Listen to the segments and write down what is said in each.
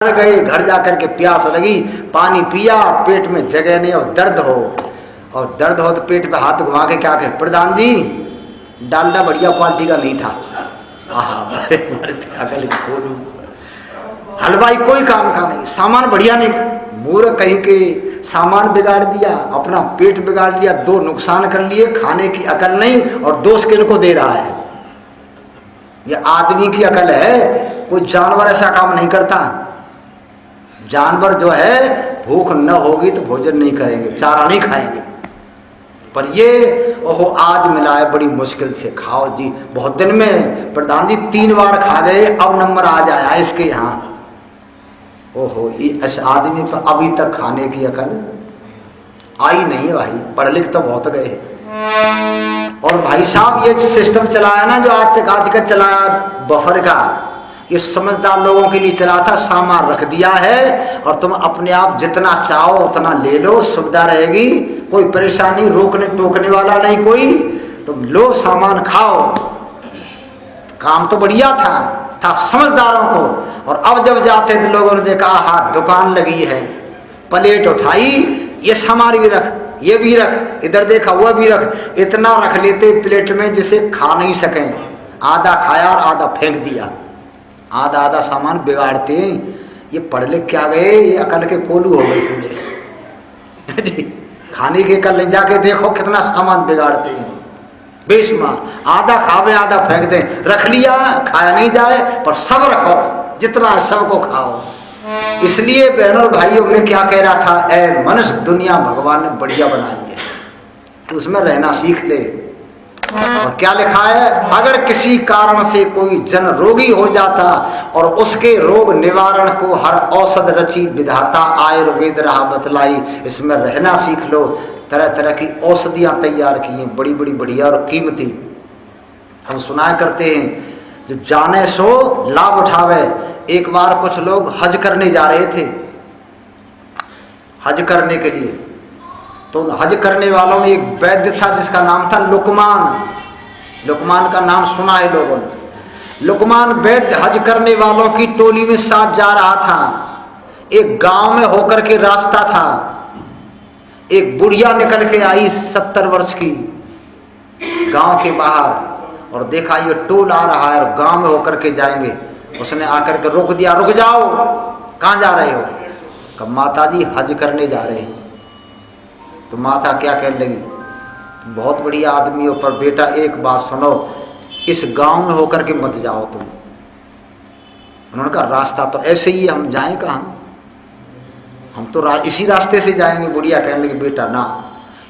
गए, घर जाकर के प्यास लगी, पानी पिया, पेट में जगह नहीं और दर्द हो तो पेट पे हाथ घुमा के क्या कहे, प्रधान जी डालडा बढ़िया क्वालिटी का नहीं था। हलवाई कोई काम का नहीं, सामान बढ़िया नहीं, मूर्ख कहीं के सामान बिगाड़ दिया, अपना पेट बिगाड़ दिया, दो नुकसान कर लिए, खाने की अकल नहीं और दोष किनको दे रहा है। ये आदमी की अकल है, कोई जानवर ऐसा काम नहीं करता। जानवर जो है भूख न होगी तो भोजन नहीं करेंगे, चारा नहीं खाएंगे, पर ये ओहो आज मिला है बड़ी मुश्किल से, खाओ जी। बहुत दिन में प्रधान जी 3 बार खा गए, अब नंबर आ जाया इसके यहाँ। ओहो इस आदमी पर अभी तक खाने की अकल आई नहीं है भाई, पढ़ लिख तो बहुत गए। और भाई साहब ये सिस्टम चलाया ना जो आज का चलाया बफर का, ये समझदार लोगों के लिए चला था। सामान रख दिया है और तुम अपने आप जितना चाहो उतना ले लो, सुविधा रहेगी, कोई परेशानी, रोकने टोकने वाला नहीं कोई, तुम लो सामान खाओ। काम तो बढ़िया था समझदारों को। और अब जब जाते थे लोगों ने देखा हाँ दुकान लगी है, प्लेट उठाई, ये सामान भी रख, ये भी रख, इधर देखा वह भी रख, इतना रख लेते प्लेट में जिसे खा नहीं सकें। आधा खाया और आधा फेंक दिया, आधा सामान बिगाड़ते। ये पढ़ लिख क्या गए, ये अकल के कोलू हो गए पूरे जी। खाने के कल जाके देखो कितना सामान बिगाड़ते हैं बेशुमार, आधा खावे आधा फेंक दें, रख लिया खाया नहीं जाए पर सब रखो, जितना सबको खाओ। इसलिए बहनों और भाइयों में क्या कह रहा था, ऐ मनुष्य दुनिया भगवान ने बढ़िया बनाई है, तो उसमें रहना सीख ले। और क्या लिखा है, अगर किसी कारण से कोई जन रोगी हो जाता और उसके रोग निवारण को हर औषध रची विधाता आयुर्वेद राह बतलाई, इसमें रहना सीख लो। तरह तरह की औषधियां तैयार की हैं, बड़ी बड़ी बढ़िया और कीमती। हम सुनाया करते हैं जो जाने सो लाभ उठावे। एक बार कुछ लोग हज करने जा रहे थे, हज करने के लिए, तो हज करने वालों में एक वैद्य था जिसका नाम था लुकमान। लुकमान का नाम सुना है लोगों ने। लुकमान वैद्य हज करने वालों की टोली में साथ जा रहा था। एक गांव में होकर के रास्ता था, एक बुढ़िया निकल के आई 70 वर्ष की गांव के बाहर, और देखा ये टोल आ रहा है और गांव में होकर के जाएंगे। उसने आकर के रोक दिया, रुक जाओ, कहाँ जा रहे हो? कहा माता जी हज करने जा रहे हैं। तो माता क्या कहने लगी, तुम बहुत बढ़िया आदमी हो, पर बेटा एक बात सुनो, इस गांव में होकर के मत जाओ तुम। उन्होंने कहा रास्ता तो ऐसे ही है, हम जाएं कहाँ, हम तो इसी रास्ते से जाएंगे। बुढ़िया कहने लगी बेटा ना,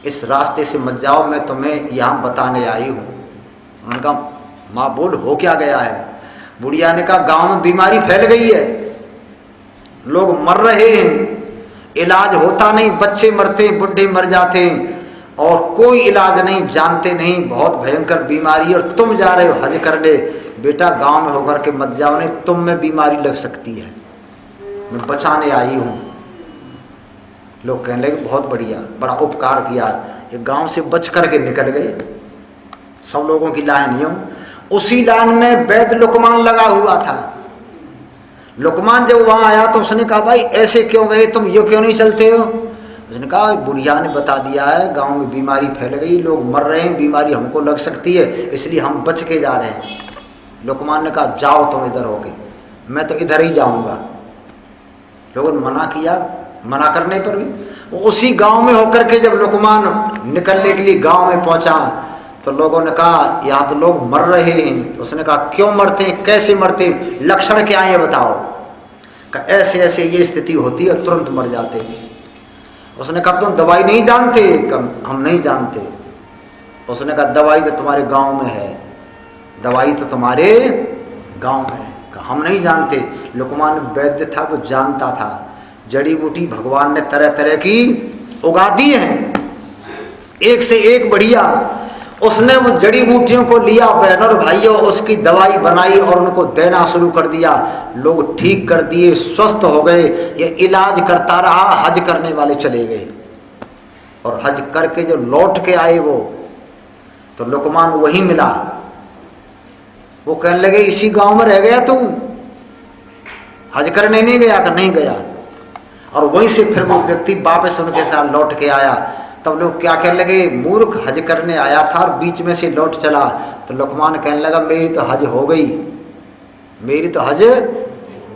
इस रास्ते से मत जाओ, मैं तुम्हें यहाँ बताने आई हूँ। उन्होंने कहा माँ बोल हो क्या गया है? बुढ़िया ने कहा गांव में बीमारी फैल गई है, लोग मर रहे हैं, इलाज होता नहीं, बच्चे मरते हैं, बुढ़े मर जाते हैं और कोई इलाज नहीं, जानते नहीं, बहुत भयंकर बीमारी, और तुम जा रहे हो हज करने। बेटा गांव में होकर के मत जाओ, नहीं तुम में बीमारी लग सकती है, मैं बचाने आई हूँ। लोग कहने लगे बहुत बढ़िया, बड़ा उपकार किया। ये गांव से बच करके निकल गए। सब लोगों की लाइन नहीं हो, उसी लाइन में वैद्य लुकमान लगा हुआ था। लुकमान जब वहां आया तो उसने कहा भाई ऐसे क्यों गए तुम, ये क्यों नहीं चलते हो? उसने कहा बुढ़िया ने बता दिया है गांव में बीमारी फैल गई, लोग मर रहे हैं, बीमारी हमको लग सकती है, इसलिए हम बच के जा रहे हैं। लुकमान ने कहा जाओ तुम इधर होके, मैं तो इधर ही जाऊंगा। लोगों ने मना किया, मना करने पर भी उसी गांव में होकर के जब लुकमान निकलने के लिए गांव में पहुंचा तो लोगों ने कहा यहाँ तो लोग मर रहे हैं। तो उसने कहा क्यों मरते हैं, कैसे मरते हैं, लक्षण क्या है बताओ? ऐसे ऐसे ये स्थिति होती है, तुरंत मर जाते हैं। उसने कहा तुम दवाई नहीं जानते? हम नहीं जानते। उसने कहा दवाई तो तुम्हारे गांव में है, दवाई तो तुम्हारे गांव में है। कहा हम नहीं जानते। लुकमान वैद्य था, वो जानता था, जड़ी बूटी भगवान ने तरह तरह की उगा दी है, एक से एक बढ़िया। उसने वो जड़ी बूटियों को लिया बहनों और भाइयों, उसकी दवाई बनाई और उनको देना शुरू कर दिया। लोग ठीक कर दिए, स्वस्थ हो गए। ये इलाज करता रहा, हज करने वाले चले गए और हज करके जो लौट के आए वो तो लुकमान वही मिला। वो कहने लगे इसी गांव में रह गया तुम? हज करने नहीं गया कि नहीं गया। और वहीं से फिर वो व्यक्ति वापस उनके साथ लौट के आया। तब लोग क्या कहने लगे, मूर्ख, हज करने आया था और बीच में से लौट चला। तो लुकमान कहने लगा, मेरी तो हज हो गई, मेरी तो हज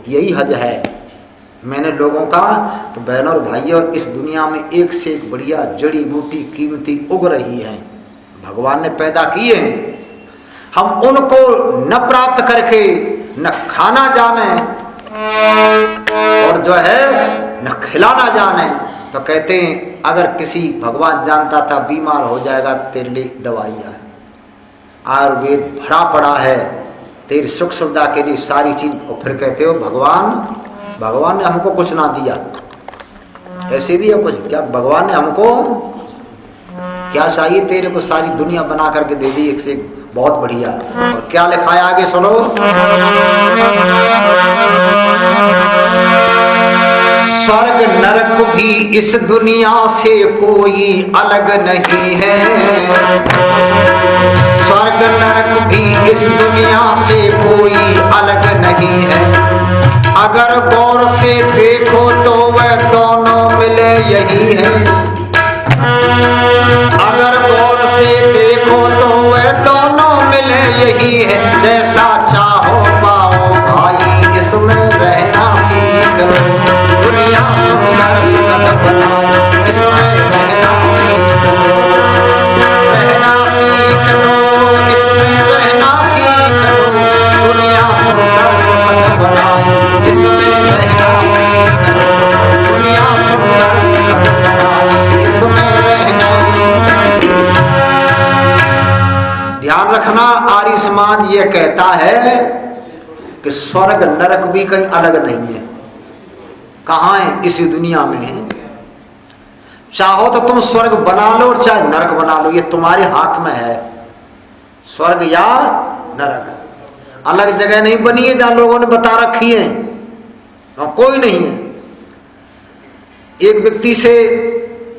यही हज है मैंने लोगों का। तो बहनों और भाइयों, इस दुनिया में एक से एक बढ़िया जड़ी बूटी कीमती उग रही है, भगवान ने पैदा किए हैं। हम उनको न प्राप्त करके न खाना जाने और जो है न खिलाना जाने, तो कहते हैं अगर किसी, भगवान जानता था बीमार हो जाएगा तो तेरे लिए दवाइयाँ, आयुर्वेद भरा पड़ा है तेरी सुख सुविधा के लिए सारी चीज। और फिर कहते हो भगवान ने हमको कुछ ना दिया, ऐसे भी है कुछ क्या? भगवान ने हमको क्या चाहिए, तेरे को सारी दुनिया बना करके दे दी, एक से एक बहुत बढ़िया। और क्या लिखा है आगे सुनो, स्वर्ग नरक भी इस दुनिया से कोई अलग नहीं है, स्वर्ग नरक भी इस दुनिया से कोई अलग नहीं है। अगर गौर से देखो तो वह दोनों मिले यही है, अगर गौर से देखो तो वह दोनों मिले यही है। जैसा चाहो पाओ भाई, इसमें रहना सीख लो, दुनिया सुंदर सुखद बनाओ, इसमें रहना सीख लो, रहना सीख लो, इसमें रहना सीख लो, दुनिया सुंदर सुखद बनाओ, इसमें रहना सीख लो, दुनिया सुंदर सुखद बनाओ, इसमें रहना। ध्यान रखना, आर्य समाज ये कहता है कि स्वर्ग नरक भी कहीं अलग नहीं है। कहाँ है? इसी दुनिया में है। चाहो तो तुम स्वर्ग बना लो और चाहे नरक बना लो, ये तुम्हारे हाथ में है, स्वर्ग या नरक। अलग जगह नहीं बनी है जहां लोगों ने बता रखी है, कोई नहीं है। एक व्यक्ति से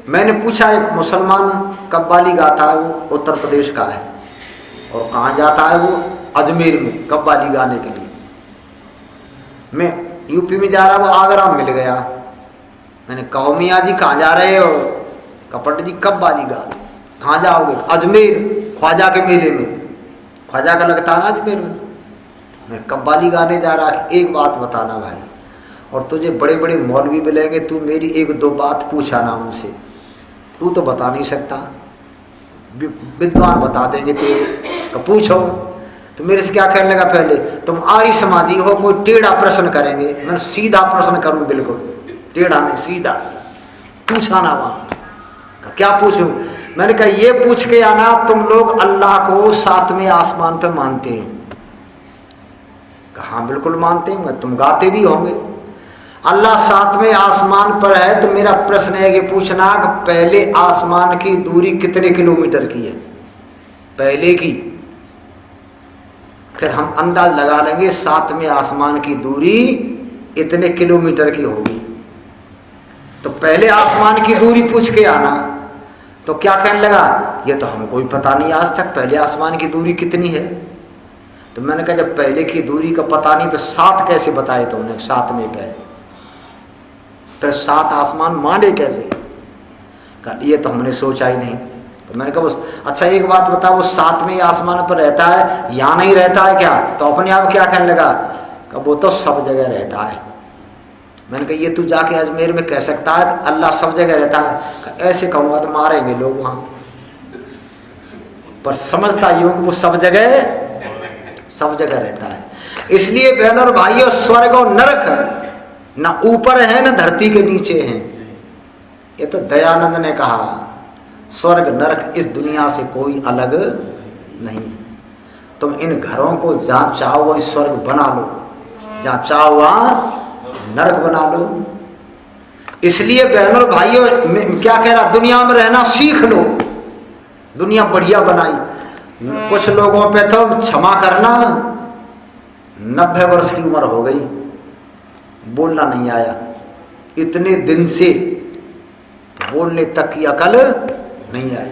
मैंने पूछा, एक मुसलमान कव्वाली गाता है, वो उत्तर प्रदेश का है और कहाँ जाता है वो? अजमेर में कव्वाली गाने के लिए। मैं यूपी में जा रहा, वो आगरा में मिल गया। मैंने कहो मियाँ जी कहाँ जा रहे हो? पंडित जी कव्वाली गा। कहाँ जाओगे? अजमेर, ख्वाजा के मेले में, ख्वाजा का लगता है ना अजमेर में। मैं कव्वाली गाने जा रहा। एक बात बताना भाई, और तुझे बड़े बड़े मौलवी मिलेंगे, तू मेरी एक दो बात पूछा ना उनसे, तू तो बता नहीं सकता, विद्वान बता देंगे तेरे। पूछो तो मेरे से क्या कहने लगा, पहले तुम आर्य समाजी हो, कोई टेढ़ा प्रश्न करेंगे। मैंने सीधा प्रश्न करूं, बिल्कुल टेढ़ा नहीं, सीधा पूछा ना। वहां क्या पूछूं? मैंने कहा ये पूछ के आना, तुम लोग अल्लाह को सातवें आसमान पे मानते हैं? कहा बिल्कुल मानते हैं। तुम गाते भी होंगे। अल्लाह सातवें आसमान पर है, तो मेरा प्रश्न है कि पूछना कि पहले आसमान की दूरी कितने किलोमीटर की है? पहले की, फिर हम अंदाज लगा लेंगे सातवें आसमान की दूरी इतने किलोमीटर की होगी। तो पहले आसमान की दूरी पूछ के आना। तो क्या कहने लगा, ये तो हमको भी पता नहीं आज तक पहले आसमान की दूरी कितनी है। तो मैंने कहा जब पहले की दूरी का पता नहीं तो सात कैसे बताए तुमने? सातवें पे, फिर सात आसमान माने कैसे? कहा ये तो हमने सोचा ही नहीं। तो मैंने कहा अच्छा एक बात बता, वो सातवें आसमान पर रहता है, यहाँ नहीं रहता है क्या? तो अपने आप क्या कहने लगा, कहा वो तो सब जगह रहता है। मैंने कहा ये तू जाके अजमेर में कह सकता है कि अल्लाह सब जगह रहता है? ऐसे कहूँगा तो मारेंगे लोग वहाँ, पर समझता ही हूँ वो सब जगह रहता है। इसलिए बहन और भाइयों, स्वर्ग और नरक न ऊपर है न धरती के नीचे हैं। ये तो दयानंद ने कहा, स्वर्ग नरक इस दुनिया से कोई अलग नहीं है। तुम इन घरों को जहाँ चाहो वही स्वर्ग बना लो, जहाँ चाहो वहाँ नरक बना लो। इसलिए बहनों और भाइयों, क्या कह रहा, दुनिया में रहना सीख लो, दुनिया बढ़िया बनाई। कुछ लोगों पे तो क्षमा करना 90 वर्ष की उम्र हो गई, बोलना नहीं आया, इतने दिन से बोलने तक की अकल नहीं आई।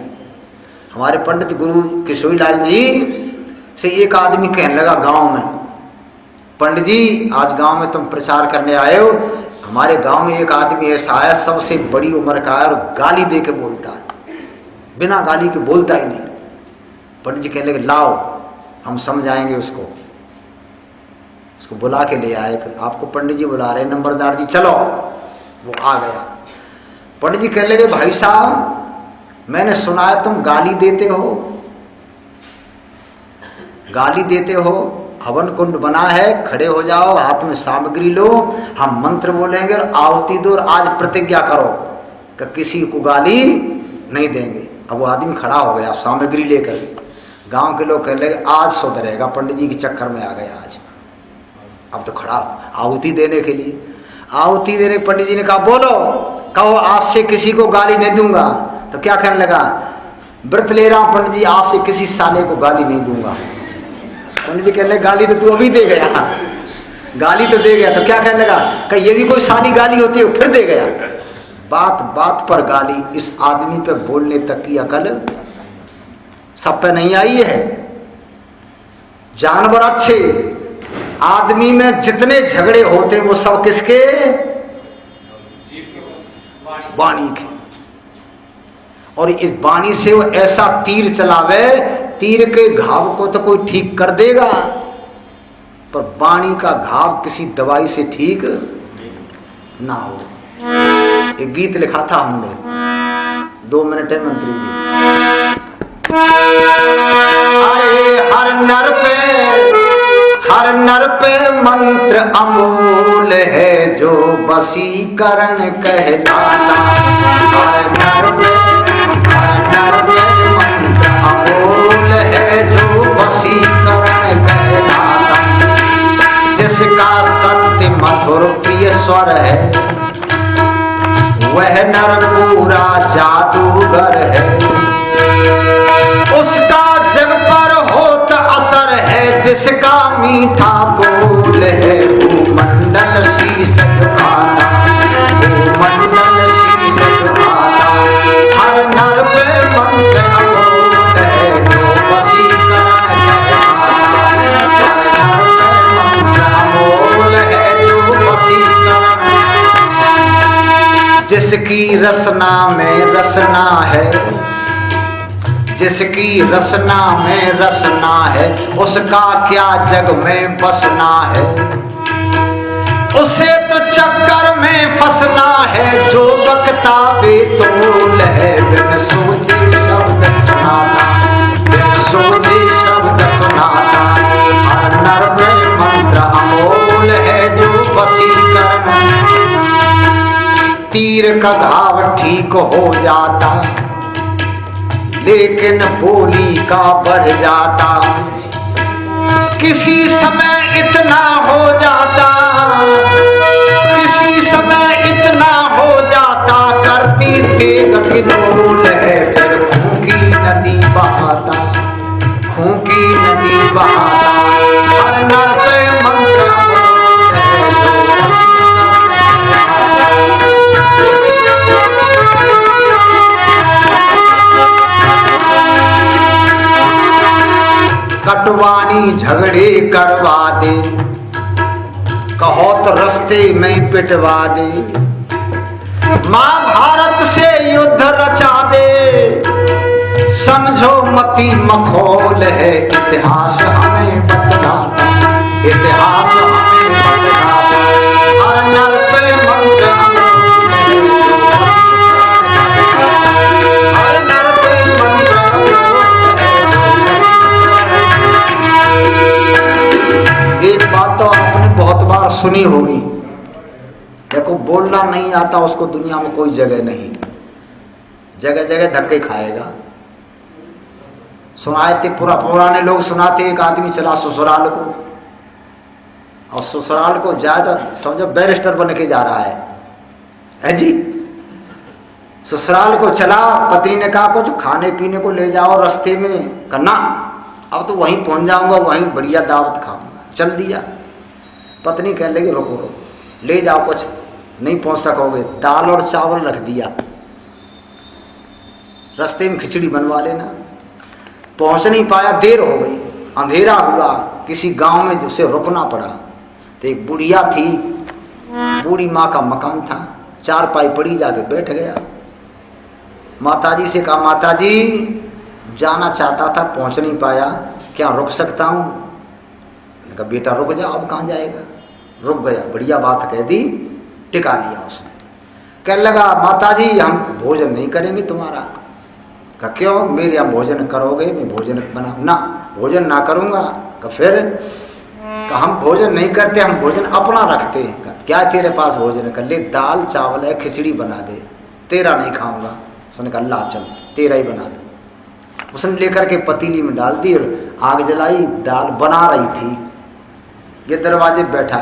हमारे पंडित गुरु किशोरी लाल जी से एक आदमी कहने लगा गांव में, पंडित जी आज गांव में तुम प्रचार करने आए हो, हमारे गांव में एक आदमी ऐसा है सबसे बड़ी उम्र का है और गाली दे के बोलता है, बिना गाली के बोलता ही नहीं। पंडित जी कहने लगे लाओ हम समझाएंगे उसको बुला के ले आए। आपको पंडित जी बुला रहे, नंबरदार जी चलो। वो आ गया। पंडित जी कहने लगे भाई साहब मैंने सुना है तुम गाली देते हो, हवन कुंड बना है, खड़े हो जाओ, हाथ में सामग्री लो, हम मंत्र बोलेंगे और आहुति दो और आज प्रतिज्ञा करो कि किसी को गाली नहीं देंगे। अब वो आदमी खड़ा हो गया सामग्री लेकर। गांव के लोग कहने लगे आज सुधरेगा, पंडित जी के चक्कर में आ गया आज। अब तो खड़ा आहुति देने के लिए, आहुति देने पंडित जी ने कहा बोलो, कहो आज से किसी को गाली नहीं दूंगा। तो क्या कहने लगा, व्रत ले रहा हूं पंडित जी, आज से किसी साले को गाली नहीं दूंगा। पंडित जी कहने लगे गाली तो तू अभी दे गया, गाली तो दे गया। तो क्या कहने लगा कि ये भी कोई साली गाली होती है, फिर दे गया। बात बात पर गाली, इस आदमी पे बोलने तक की अकल सब पे नहीं आई है। जानवर अच्छे, आदमी में जितने झगड़े होते वो सब किसके, वाणी के। और इस वाणी से वो ऐसा तीर चलावे, तीर के घाव को तो कोई ठीक कर देगा पर वाणी का घाव किसी दवाई से ठीक ना हो। एक गीत लिखा था हमने, 2 मिनट है मंत्री जी। अरे हर नर पे मंत्र अमूल है जो वशीकरण कहलाता। हर नर पे मंत्र अमूल है जो वशीकरण कहलाता। जिसका सत्य मधुर प्रिय स्वर है वह नर पूरा जादूगर है। उसका जग पर होता असर है जिसका मीठा बोल है। भूमंडल शीर्षक खाता, भूमंडल शीर्षक खाता। हर नर पे मंत्र अमूल है जो वशीकरण कहलाता। हर नर पे मंत्र अमूल है जो वशीकरण। जिसकी रसना में रसना है, जिसकी रसना में रसना है उसका क्या जग में बसना है। उसे तो चक्कर में फंसना है जो बकता बेतोल है। बिन सोचे शब्द सुनाता, बिन सोचे शब्द सुनाता। हर नर में मंत्र अमोल है जो वशीकरण। तीर का घाव ठीक हो जाता लेकिन बोली का बढ़ जाता। किसी समय इतना हो जाता, किसी समय इतना हो जाता। करती तेग किनोल है फिर खून की नदी बहाता, खून की नदी बहाता। हर नर पे मंत्र अमूल है जो कटवानी झगड़े करवा दे, कहो तो रस्ते में पिटवा दे। महाभारत से युद्ध रचा दे, समझो मती मखौल है। इतिहास हमें बतलाता, इतिहास हमें बतलाता। हर नर पे मंत्र अमूल है, हर नर पे मंत्र एक बात तो आपने बहुत बार सुनी होगी, देखो बोलना नहीं आता उसको दुनिया में कोई जगह नहीं, जगह जगह धक्के खाएगा। सुनाए थे पुराने लोग सुनाते, एक आदमी चला ससुराल को और ससुराल को ज्यादा समझो बैरिस्टर बन के जा रहा है जी। ससुराल को चला, पत्नी ने कहा कुछ खाने पीने को ले जाओ रास्ते में, करना अब तो वहीं पहुंच जाऊंगा, वहीं बढ़िया दावत खाऊंगा। चल दिया। पत्नी कहने लगी रुको रुको, ले जाओ, कुछ नहीं पहुंच सकोगे। दाल और चावल रख दिया, रास्ते में खिचड़ी बनवा लेना। पहुंच नहीं पाया, देर हो गई, अंधेरा हुआ, किसी गांव में उसे रुकना पड़ा। तो एक बुढ़िया थी, बूढ़ी माँ का मकान था, चारपाई पड़ी, जाके बैठ गया। माताजी से कहा, माताजी जाना चाहता था, पहुंच नहीं पाया, क्या रुक सकता हूँ? मैंने कहा बेटा रुक जा, अब कहाँ जाएगा। रुक गया, बढ़िया बात कह दी, टिका लिया उसने। कहने लगा, माताजी हम भोजन नहीं करेंगे तुम्हारा। कहा क्यों? मेरे यहाँ भोजन करोगे, मैं भोजन बनाऊँ ना, भोजन ना करूँगा। कहा फिर? कहा हम भोजन नहीं करते, हम भोजन अपना रखते हैं। कहा क्या तेरे पास भोजन? कर ले, दाल चावल है, खिचड़ी बना दे, तेरा नहीं खाऊंगा। उसने कहा ला चल, तेरा ही बना दे। उसने लेकर के पतीली में डाल दी और आग जलाई, दाल बना रही थी। ये दरवाजे बैठा,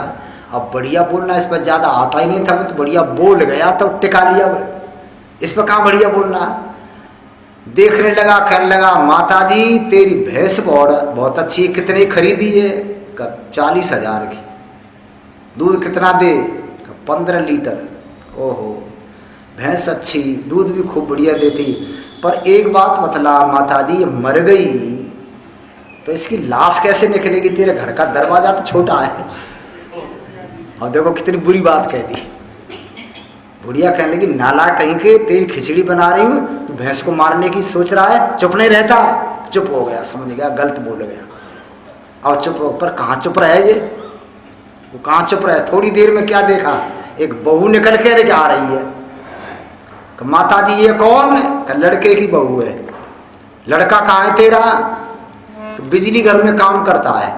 अब बढ़िया बोलना इस पर ज़्यादा आता ही नहीं था, तो बढ़िया बोल गया तो टिका लिया। इस पर कहाँ बढ़िया बोलना। देखने लगा, कहने लगा, माताजी तेरी भैंस बहुत अच्छी है, कितने खरीदी है? 40,000 की। दूध कितना दे? 15 लीटर। ओहो, भैंस अच्छी, दूध भी खूब बढ़िया देती, पर एक बात बतला माताजी, ये मर गई तो इसकी लाश कैसे निकलेगी? तेरे घर का दरवाजा तो छोटा है। और देखो कितनी बुरी बात कह दी। बुढ़िया कहने लगी, नालायक कहीं के, तेरी खिचड़ी बना रही हूँ, तू भैंस को मारने की सोच रहा है? चुप नहीं रहता। चुप हो गया, समझ गया गलत बोल गया। और चुप हो, पर कहाँ चुप रहे ये? वो कहाँ चुप रहे? थोड़ी देर में क्या देखा, एक बहू निकल के आ रही है। माताजी ये कौन? लड़के की बहू है। लड़का कहाँ है तेरा? तो बिजली घर में काम करता है।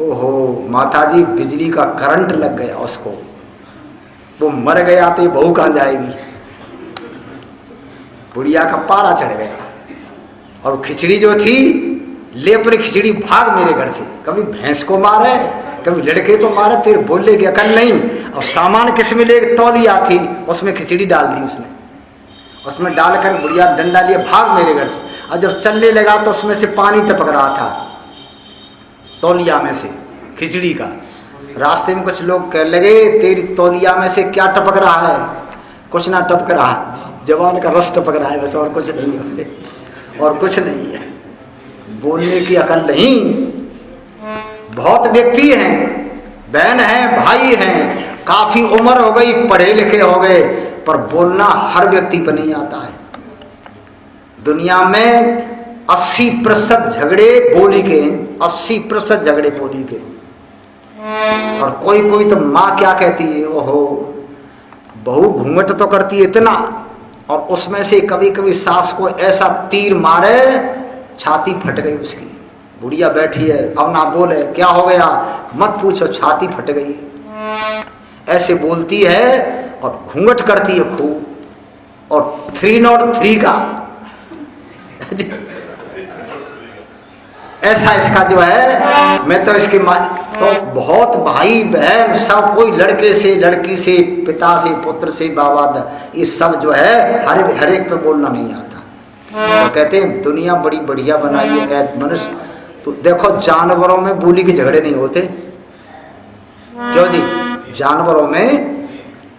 ओहो माताजी, बिजली का करंट लग गया उसको, वो मर गया तो ये बहू कहाँ जाएगी? बुढ़िया का पारा चढ़ गया। और खिचड़ी जो थी, ले अपनी खिचड़ी, भाग मेरे घर से। कभी भैंस को मारे, कभी लड़के को मारे, तेरे बोलने की अकल नहीं। अब सामान किसमें ले? तौलिया थी, उसमें खिचड़ी डाल दी उसने, उसमें डालकर बुढ़िया डंडा लिए, भाग मेरे घर से। और जब चलने लगा तो उसमें से पानी टपक रहा था, तौलिया में से खिचड़ी का। रास्ते में कुछ लोग कहने लगे, तेरी तौलिया में से क्या टपक रहा है? कुछ ना टपक रहा, जवान का रस टपक रहा है बस, और कुछ नहीं है, और कुछ नहीं है। बोलने की अकल नहीं। बहुत व्यक्ति हैं, बहन हैं, भाई हैं, काफी उम्र हो गई, पढ़े लिखे हो गए, पर बोलना हर व्यक्ति पर नहीं आता है। दुनिया में 80% झगड़े बोली के, 80% झगड़े बोली के। और कोई कोई तो माँ क्या कहती है, ओहो बहू घूंघट तो करती है इतना, और उसमें से कभी कभी सास को ऐसा तीर मारे, छाती फट गई उसकी। बुढ़िया बैठी है, अब ना बोले, क्या हो गया? मत पूछो, छाती फट गई। ऐसे बोलती है और घूंघट करती है खूब, और 303 का ऐसा इसका जो है। मैं तो इसके तो बहुत भाई बहन सब, कोई लड़के से, लड़की से, पिता से, पुत्र से, बाबा, ये सब जो है हर एक पे बोलना नहीं आता। तो कहते हैं दुनिया बड़ी बढ़िया बनाई है मनुष्य। तो देखो जानवरों में बोली के झगड़े नहीं होते, क्यों जी? जानवरों में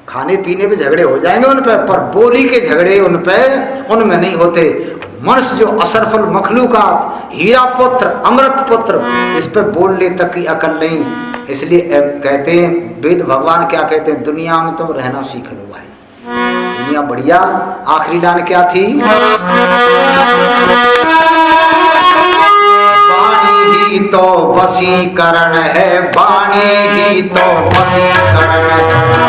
खाने पीने पे झगड़े हो जाएंगे उन पे, पर बोली के झगड़े उनमें नहीं होते। मनुष्य जो असरफल मखलूकात, हीरा पुत्र, अमृत पुत्र, इस पे बोलने तक की अकल नहीं। इसलिए कहते हैं वेद भगवान क्या कहते हैं, दुनिया में तुम रहना सीख लो भाई, दुनिया बढ़िया। आखिरी लाइन क्या थी? वाणी ही तो वशीकरण है, वाणी ही तो वशीकरण है।